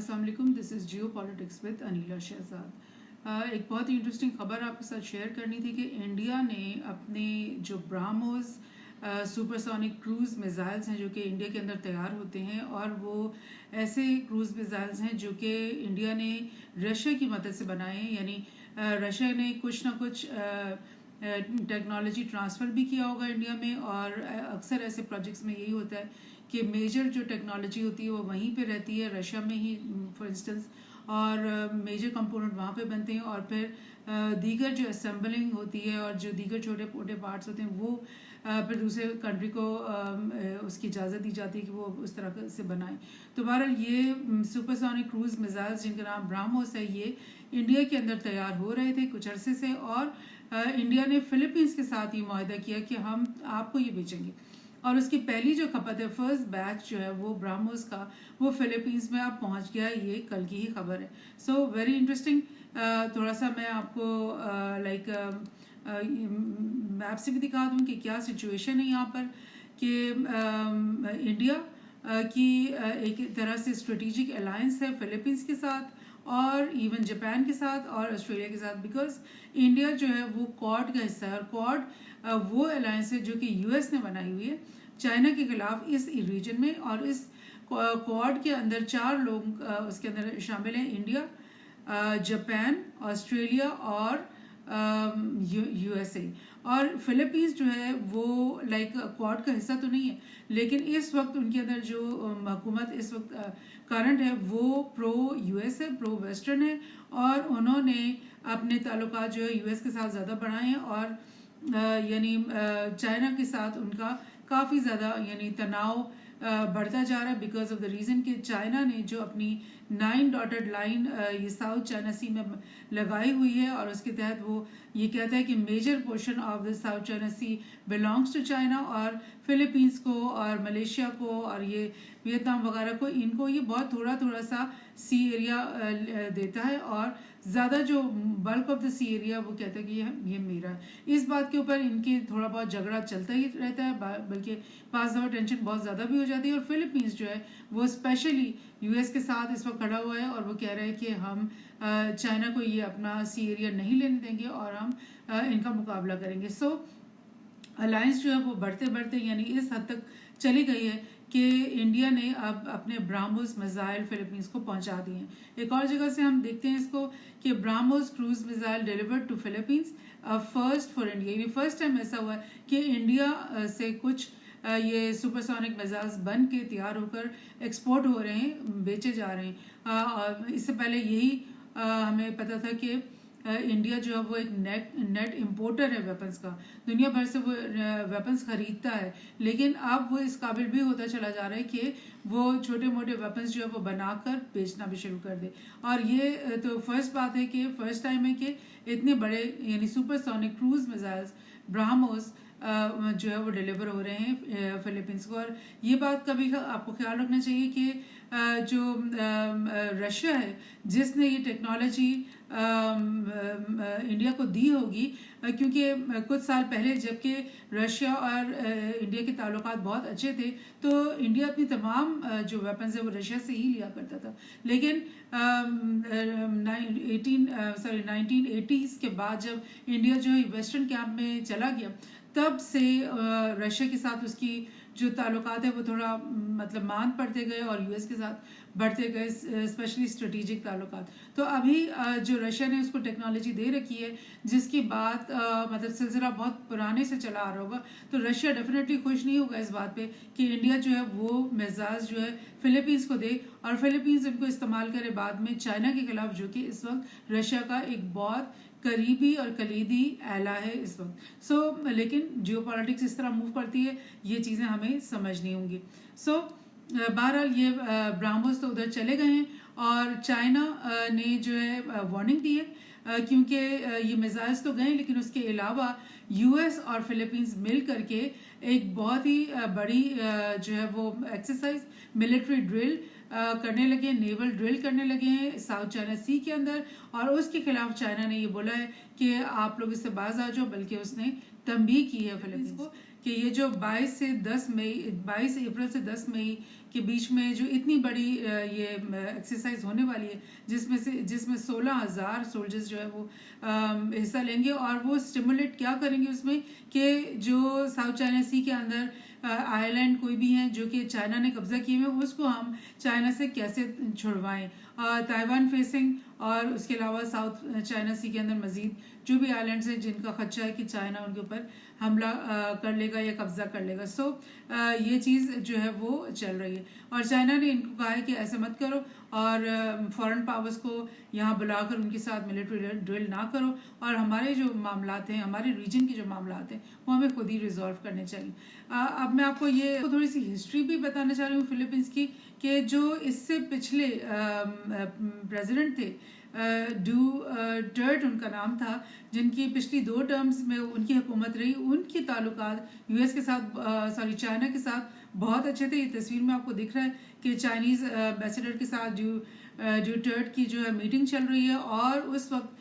अस्सलाम वालेकुम, this is Geo politics with Anila Shahzad. एक बहुत ही इंटरेस्टिंग खबर आपके साथ शेयर करनी थी कि इंडिया ने अपने जो ब्राह्मोस सुपरसोनिक क्रूज़ मिज़ाइल्स हैं जो कि इंडिया के अंदर तैयार होते हैं, और वो ऐसे क्रूज़ मिज़ाइल्स हैं जो कि इंडिया ने रशिया की मदद से बनाए हैं। यानी रशिया ने कुछ ना कुछ टेक्नोलॉजी ट्रांसफ़र भी किया होगा इंडिया में, और अक्सर ऐसे प्रोजेक्ट्स में यही होता है कि मेजर जो टेक्नोलॉजी होती है वो वहीं पे रहती है, रशिया में ही फॉर इंस्टेंस, और मेजर कंपोनेंट वहाँ पे बनते हैं, और फिर दीगर जो असेंबलिंग होती है और जो दीगर छोटे मोटे पार्ट्स होते हैं वो फिर दूसरे कंट्री को उसकी इजाज़त दी जाती है कि वो उस तरह से बनाएं। तो बहरहाल ये सुपरसोनिक क्रूज़ मिज़ाइल्स जिनका नाम ब्राह्मोस है, ये इंडिया के अंदर तैयार हो रहे थे कुछ अरसे से, और इंडिया ने फिलीपींस के साथ ये मुआहदा किया कि हम आपको ये बेचेंगे, और उसकी पहली जो खपत है, फर्स्ट बैच जो है वो ब्राह्मोस का, वो फिलीपींस में अब पहुंच गया। ये कल की ही खबर है। So very interesting. थोड़ा सा मैं आपको मैप से भी दिखा दूं कि क्या सिचुएशन है यहाँ पर, कि इंडिया की एक तरह से स्ट्रेटेजिक अलायंस है फिलीपींस के साथ, और इवन जापान के साथ और ऑस्ट्रेलिया के साथ, बिकॉज इंडिया जो है वो क्वाड का हिस्सा है, और क्वाड वो अलायंस है जो कि यूएस ने बनाई हुई है चाइना के खिलाफ इस रीजन में। और इस क्वाड के अंदर 4 लोग उसके अंदर शामिल हैं, इंडिया, जापान, ऑस्ट्रेलिया और यूएसए। और फिलीपींस जो है वो क्वाड का हिस्सा तो नहीं है, लेकिन इस वक्त उनके अंदर जो हुकूमत इस वक्त करंट है वो प्रो यूएस है, प्रो वेस्टर्न है, और उन्होंने अपने ताल्लुकात जो है यूएस के साथ ज़्यादा बढ़ाए हैं, और यानी चाइना के साथ उनका काफ़ी ज़्यादा यानी तनाव बढ़ता जा रहा है, बिकॉज ऑफ द रीज़न कि चाइना ने जो अपनी 9 डॉटेड लाइन ये साउथ चाइना सी में लगाई हुई है, और उसके तहत वो ये कहता है कि major portion of the South China Sea belongs to China, और फिलीपींस को और मलेशिया को और ये वियतनाम वगैरह को, इनको ये बहुत थोड़ा थोड़ा सा सी एरिया देता है, और ज़्यादा जो bulk of the sea area वो कहता है कि ये मेरा है। इस बात के ऊपर इनके थोड़ा बहुत झगड़ा चलता ही रहता है, बल्कि पास दफ़ा टेंशन बहुत ज़्यादा भी हो जाती है। और फिलीपींस जो है वो स्पेशली यूएस के साथ इस वक्त खड़ा हुआ है, और वो कह रहा है कि हम चाइना को ये अपना सी एरिया नहीं लेने देंगे, और हम इनका मुकाबला करेंगे। सो अलायंस जो है वो बढ़ते बढ़ते यानी इस हद तक चली गई है कि इंडिया ने अब अपने ब्राह्मोस मिसाइल फिलीपींस को पहुंचा दिए हैं। एक और जगह से हम देखते हैं इसको कि BrahMos cruise missile delivered to Philippines, first for India, यानी फर्स्ट टाइम ऐसा हुआ है कि इंडिया से कुछ ये सुपरसोनिक मिसाइल्स बन के तैयार होकर एक्सपोर्ट हो रहे हैं, बेचे जा रहे हैं। इससे पहले यही हमें पता था कि इंडिया जो है वो एक नेट इम्पोर्टर है वेपन्स का, दुनिया भर से वो वेपन्स खरीदता है, लेकिन अब वो इस काबिल भी होता चला जा रहा है कि वो छोटे मोटे वेपन्स जो है वो बनाकर बेचना भी शुरू कर दे। और ये तो फर्स्ट बात है कि फर्स्ट टाइम है कि इतने बड़े यानी सुपरसोनिक क्रूज मिसाइल्स ब्राह्मोस जो है वो डिलीवर हो रहे हैं फिलीपींस को। और ये बात का भी आपको ख्याल रखना चाहिए कि जो रशिया है जिसने ये टेक्नोलॉजी इंडिया को दी होगी, क्योंकि कुछ साल पहले जबकि रशिया और इंडिया के ताल्लुकात बहुत अच्छे थे, तो इंडिया अपनी तमाम जो वेपन्स है वो रशिया से ही लिया करता था। लेकिन 1980s के बाद जब इंडिया जो है वेस्टर्न कैंप में चला गया, तब से रशिया के साथ उसकी जो ताल्लुकात है वो थोड़ा मतलब मान पड़ते गए, और यूएस के साथ बढ़ते गए, स्पेशली स्ट्रेटेजिक ताल्लुकात। तो अभी जो रशिया ने उसको टेक्नोलॉजी दे रखी है, जिसकी बात मतलब सिलसिला बहुत पुराने से चला आ रहा होगा, तो रशिया डेफिनेटली खुश नहीं होगा इस बात पे कि इंडिया जो है वो मिसाइल्स जो है फिलीपींस को दे, और फिलीपींस इनको इस्तेमाल करे बाद में चाइना के खिलाफ, जो कि इस वक्त रशिया का एक बहुत करीबी और कलीदी एला है इस वक्त। सो लेकिन जियो पॉलिटिक्स इस तरह मूव करती है, ये चीज़ें हमें समझनी होंगी। सो बहरहाल ये ब्राह्मोस तो उधर चले गए हैं, और चाइना ने जो है वार्निंग दी है, क्योंकि ये मिसाइल्स तो गए, लेकिन उसके अलावा यूएस और फिलीपींस मिल करके एक बहुत ही बड़ी जो है वो एक्सरसाइज, मिलिट्री ड्रिल کرنے لگے، نیول ڈرل کرنے لگے ہیں ساؤتھ چائنا سی کے اندر، اور اس کے خلاف چائنا نے یہ بولا ہے کہ آپ لوگ اس سے باز آ جاؤ، بلکہ اس نے تنبیہ کی ہے فلپائنس کو کہ یہ جو 22 اپریل سے 10 مئی کے بیچ میں جو اتنی بڑی یہ ایکسرسائز ہونے والی ہے، جس میں 16,000 سولجرز جو ہے وہ حصہ لیں گے، اور وہ اسٹیمولیٹ کیا کریں گے اس میں کہ جو ساؤتھ چائنا سی کے اندر آئی لینڈ کوئی بھی ہیں جو کہ چائنا نے قبضہ کیے ہوئے، اس کو ہم چائنا سے کیسے چھڑوائیں، تائیوان فیسنگ، اور اس کے علاوہ ساؤتھ چائنا سی کے اندر مزید جو بھی آئی لینڈز ہیں جن کا خدشہ ہے کہ چائنا ان کے اوپر حملہ کر لے گا یا قبضہ کر لے گا. سو یہ چیز جو ہے وہ چل رہی ہے، اور چائنا نے ان کو کہا ہے کہ ایسے مت کرو، اور فورن پاورز کو یہاں بلا کر ان کے ساتھ ملٹری ڈرل نہ کرو، اور ہمارے جو معاملات ہیں، ہمارے ریجن کے جو معاملات ہیں، وہ ہمیں خود ہی ریزالو کرنے چاہیے. اب میں آپ کو یہ تھوڑی سی ہسٹری بھی بتانا چاہ رہی ہوں فلپائنس کی، کہ جو اس سے پچھلے پریزیڈنٹ تھے ڈوٹرٹے ان کا نام تھا، جن کی پچھلی 2 ٹرمز میں ان کی حکومت رہی، ان کی تعلقات یو ایس کے ساتھ چائنا کے ساتھ بہت اچھے تھے. یہ تصویر میں آپ کو دکھ رہا ہے کہ چائنیز ایمبیسڈر کے ساتھ ڈوٹرٹے کی جو ہے میٹنگ چل رہی ہے، اور اس وقت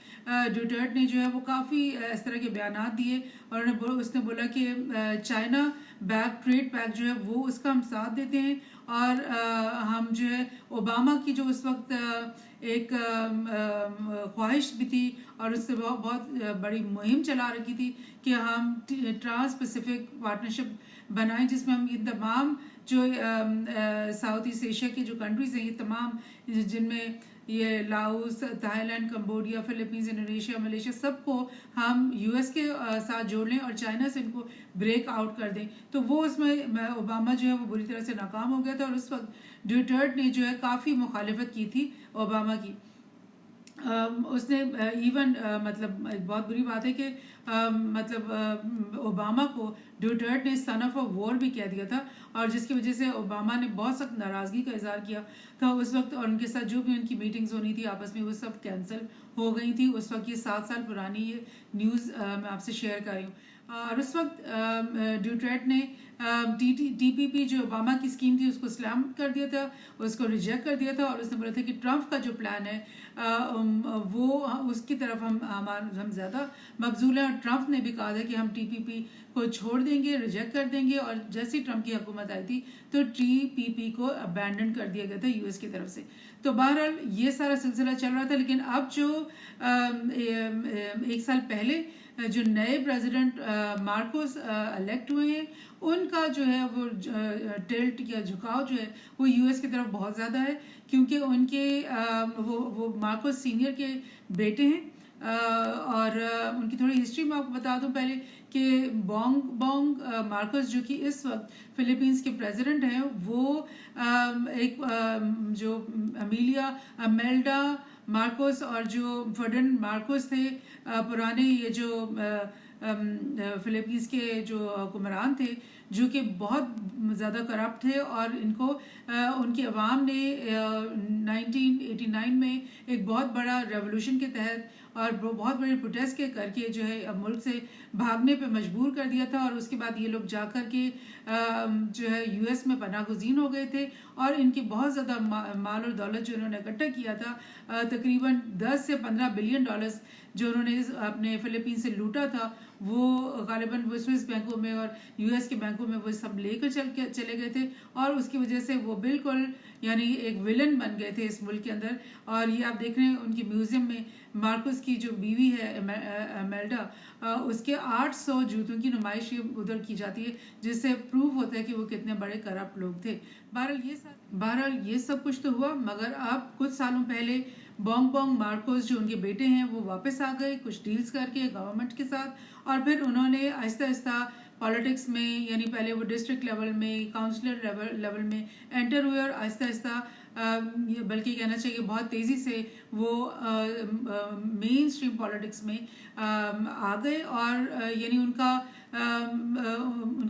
ڈوٹرٹے نے جو ہے وہ کافی اس طرح کے بیانات دیے، اور اس نے بولا کہ چائنا ٹریڈ پیک جو ہے وہ اس کا ہم ساتھ دیتے ہیں، اور ہم جو ہے اوباما کی جو اس وقت ایک خواہش بھی تھی، اور اس سے بہت بڑی مہم چلا رکھی تھی کہ ہم ٹرانس پیسیفک پارٹنرشپ بنائیں، جس میں ہم یہ تمام جو ساؤتھ ایسٹ ایشیا کی جو کنٹریز ہیں، یہ تمام جن میں یہ Laos, Thailand, Cambodia, Philippines, Indonesia, Malaysia, سب کو ہم یو ایس کے ساتھ جوڑ لیں اور چائنا سے ان کو بریک آؤٹ کر دیں. تو وہ اس میں اوباما جو ہے وہ بری طرح سے ناکام ہو گیا تھا، اور اس وقت ڈوٹرٹے نے جو ہے کافی مخالفت کی تھی اوباما کی. اس نے ایون مطلب ایک بہت بری بات ہے کہ مطلب اوباما کو ڈوٹرٹے نے سن آف اے وار بھی کہہ دیا تھا، اور جس کی وجہ سے اوباما نے بہت سخت ناراضگی کا اظہار کیا تھا اس وقت، اور ان کے ساتھ جو بھی ان کی میٹنگز ہونی تھی آپس میں وہ سب کینسل ہو گئی تھی. اس وقت یہ 7 سال پرانی یہ نیوز میں آپ سے شیئر کر رہی ہوں. اور اس وقت ڈوٹرٹے نے ٹی پی پی جو اوباما کی اسکیم تھی اس کو سلام کر دیا تھا، اس کو ریجیکٹ کر دیا تھا، اور اس نے بولا تھا کہ ٹرمپ کا جو پلان ہے وہ اس کی طرف ہم زیادہ مبذول ہیں، اور ٹرمپ نے بھی کہا تھا کہ ہم ٹی پی پی کو چھوڑ دیں گے، ریجیکٹ کر دیں گے. اور جیسے ٹرمپ کی حکومت آئی تھی تو ٹی پی پی کو ابینڈن کر دیا گیا تھا یو ایس کی طرف سے. تو بہرحال یہ سارا سلسلہ چل رہا تھا، لیکن اب جو 1 سال پہلے جو نئے پریزیڈنٹ مارکوس الیکٹ ہوئے ہیں، ان کا جو ہے وہ ٹلٹ یا جھکاؤ جو ہے وہ یو ایس کی طرف بہت زیادہ ہے، کیونکہ ان کے وہ مارکوس سینئر کے بیٹے ہیں. اور ان کی تھوڑی ہسٹری میں آپ کو بتا دوں پہلے کہ بونگ مارکوس جو کہ اس وقت فلپینس کے پریزیڈنٹ ہیں، وہ ایک جو امیلڈا مارکوس اور جو فرڈن مارکوس تھے، پرانے یہ جو فلپینس کے جو حکمران تھے، جو کہ بہت زیادہ کرپٹ تھے، اور ان کی عوام نے 1989 میں ایک بہت بڑا ریولوشن کے تحت اور بہت بڑے پروٹیسٹ کے کر کے جو ہے ملک سے بھاگنے پہ مجبور کر دیا تھا، اور اس کے بعد یہ لوگ جا کر کے جو ہے یو ایس میں پناہ گزین ہو گئے تھے، اور ان کی بہت زیادہ مال اور دولت جو انہوں نے اکٹھا کیا تھا، تقریباً 10 سے 15 بلین ڈالرز جو انہوں نے اپنے فلپین سے لوٹا تھا، وہ غالباً وہ سوئس بینکوں میں اور یو ایس کے بینکوں میں وہ سب لے کر چلے گئے تھے، اور اس کی وجہ سے وہ بالکل یعنی ایک ویلن بن گئے تھے اس ملک کے اندر. اور یہ آپ دیکھ رہے ہیں ان کی میوزیم میں مارکوس کی جو بیوی ہے امیلڈا، اس کے 800 جوتوں کی نمائش ادھر کی جاتی ہے، جس سے پروف ہوتا ہے کہ وہ کتنے بڑے کرپٹ لوگ تھے. بہرحال یہ سب کچھ تو ہوا، مگر اب کچھ سالوں پہلے بونگ مارکوس جو ان کے بیٹے ہیں وہ واپس آ گئے کچھ ڈیلز کر کے گورنمنٹ کے ساتھ، اور پھر انہوں نے آہستہ آہستہ پالیٹکس میں، یعنی پہلے وہ ڈسٹرکٹ لیول میں، کاؤنسلر لیول میں انٹر ہوئے، اور آہستہ آہستہ بلکہ کہنا چاہیے بہت تیزی سے وہ مین اسٹریم پالیٹکس میں آ گئے. اور یعنی ان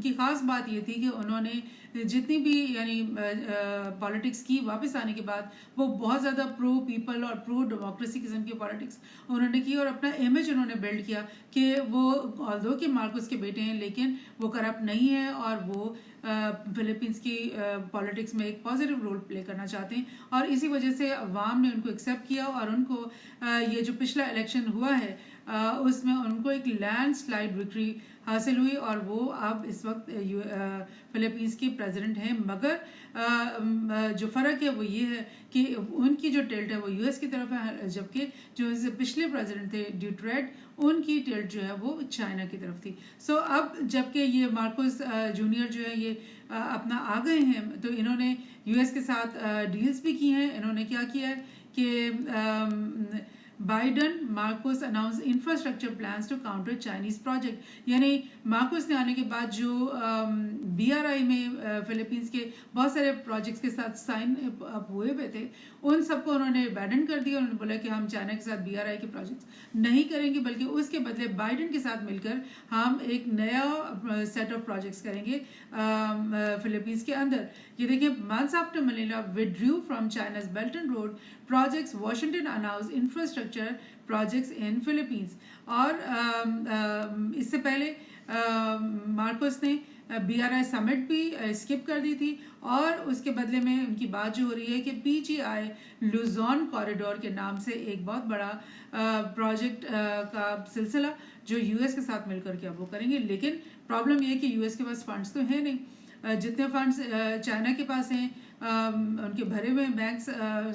کی خاص بات یہ تھی کہ انہوں نے جتنی بھی یعنی پالیٹکس کی واپس آنے کے بعد، وہ بہت زیادہ پرو پیپل اور پرو ڈیموکریسی قسم کی پالیٹکس انہوں نے کی، اور اپنا امیج انہوں نے بلڈ کیا کہ وہ آلدو کہ مارکوس کے بیٹے ہیں لیکن وہ کرپٹ نہیں ہے، اور وہ फिलीपींस की पॉलिटिक्स में एक पॉजिटिव रोल प्ले करना चाहते हैं, और इसी वजह से अवाम ने उनको एक्सेप्ट किया और उनको ये जो पिछला इलेक्शन हुआ है उसमें उनको एक लैंड स्लाइड विक्ट्री हासिल हुई और वो अब इस वक्त फिलीपींस की प्रेसिडेंट हैं। मगर जो फ़र्क है वो ये है कि उनकी जो टिल्ट है वो यूएस की तरफ है, जबकि जो इससे पिछले प्रेसिडेंट थे ड्यूटरेट, उनकी टिल्ट जो है वो चाइना की तरफ थी। सो अब जबकि ये मार्कोस जूनियर जो है ये अपना आ गए हैं, तो इन्होंने यूएस के साथ डील्स भी की हैं। इन्होंने क्या किया है कि Biden Marcos announce infrastructure plans to counter Chinese project, यानी मार्कोस ने आने के बाद जो बीआरआई में फिलीपींस के बहुत सारे प्रोजेक्ट्स के साथ साइन अप हुए हुए थे, उन सबको उन्होंने बैडन कर दिया। उन्होंने बोला कि हम चाइना के साथ बीआरआई के प्रोजेक्ट्स नहीं करेंगे, बल्कि उसके बदले बाइडन के साथ मिलकर हम एक नया सेट ऑफ प्रोजेक्ट्स करेंगे फिलीपींस के अंदर। ये देखिए, months after Manila withdrew from China's belt and road projects, Washington announce infrastructure projects in Philippines. और इससे पहले मार्कोस ने बीआरआई समिट भी स्किप कर दी थी, और उसके बदले में उनकी बात जो हो रही है कि पीजीआई लुजॉन कॉरिडोर के नाम से एक बहुत बड़ा प्रोजेक्ट का सिलसिला जो यूएस के साथ मिलकर के अब वो करेंगे। लेकिन प्रॉब्लम ये है कि यूएस के पास फंड्स तो हैं नहीं, जितने फंड्स चाइना के पास हैं उनके भरे हुए बैंक्स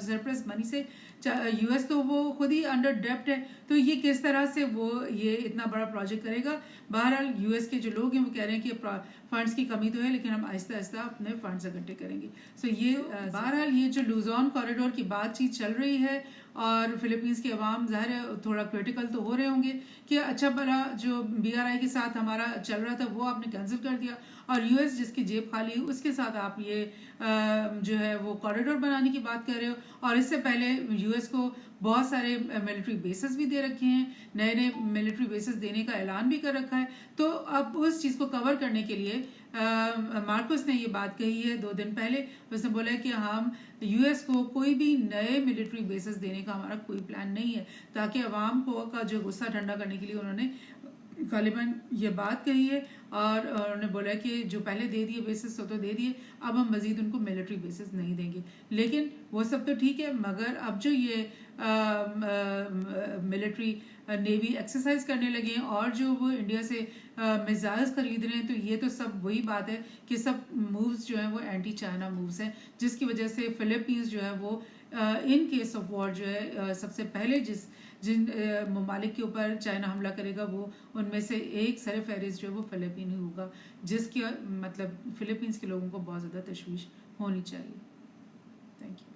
सरप्लस मनी से, यूएस तो वो खुद ही अंडर डेप्ट है, तो ये किस तरह से वो ये इतना बड़ा प्रोजेक्ट करेगा। बहरहाल यूएस के जो लोग हैं वो कह रहे हैं कि फंड्स की कमी तो है, लेकिन हम आहिस्ता आहिस्ता अपने फंड्स इकट्ठे करेंगे। सो ये बहरहाल ये जो लुजॉन कॉरिडोर की बातचीत चल रही है, और फिलीपींस के अवाम ज़ाहिर है थोड़ा क्रिटिकल तो हो रहे होंगे कि अच्छा भला जो बीआरआई के साथ हमारा चल रहा था वो आपने कैंसिल कर दिया, और यूएस जिसकी जेब खाली है उसके साथ आप ये जो है वो कॉरिडोर बनाने की बात कर रहे हो। और इससे पहले यूएस को बहुत सारे मिलिट्री बेसिस भी दे रखे हैं, नए नए मिलिट्री बेसिस देने का ऐलान भी कर रखा है। तो अब उस चीज़ को कवर करने के लिए मार्कोस ने ये बात कही है 2 दिन पहले। उसने बोला है कि हम यूएस को कोई भी नए मिलिट्री बेसिस देने का हमारा कोई प्लान नहीं है, ताकि अवाम को का जो गुस्सा ठंडा करने के लिए उन्होंने गालिबन ये बात कही है। और उन्होंने बोला कि जो पहले दे दिए बेसिस तो दे दिए, अब हम मज़ीद उनको मिलिट्री बेसिस नहीं देंगे। लेकिन वो सब तो ठीक है, मगर अब जो ये मिलिट्री नेवी एक्सरसाइज करने लगे हैं और जो वो इंडिया से मिसाइल्स खरीद रहे हैं, तो ये तो सब वही बात है कि सब मूव्स जो हैं वो एंटी चाइना मूव्स हैं, जिसकी वजह से फिलीपींस जो है वो इन केस ऑफ वॉर जो है सबसे पहले जिन ममालिक के ऊपर चाइना हमला करेगा वो उनमें से एक सर फहरिस्त जो है वो फिलीपीन ही होगा, जिसकी मतलब फिलीपींस के लोगों को बहुत ज़्यादा तशवीश होनी चाहिए। Thank you.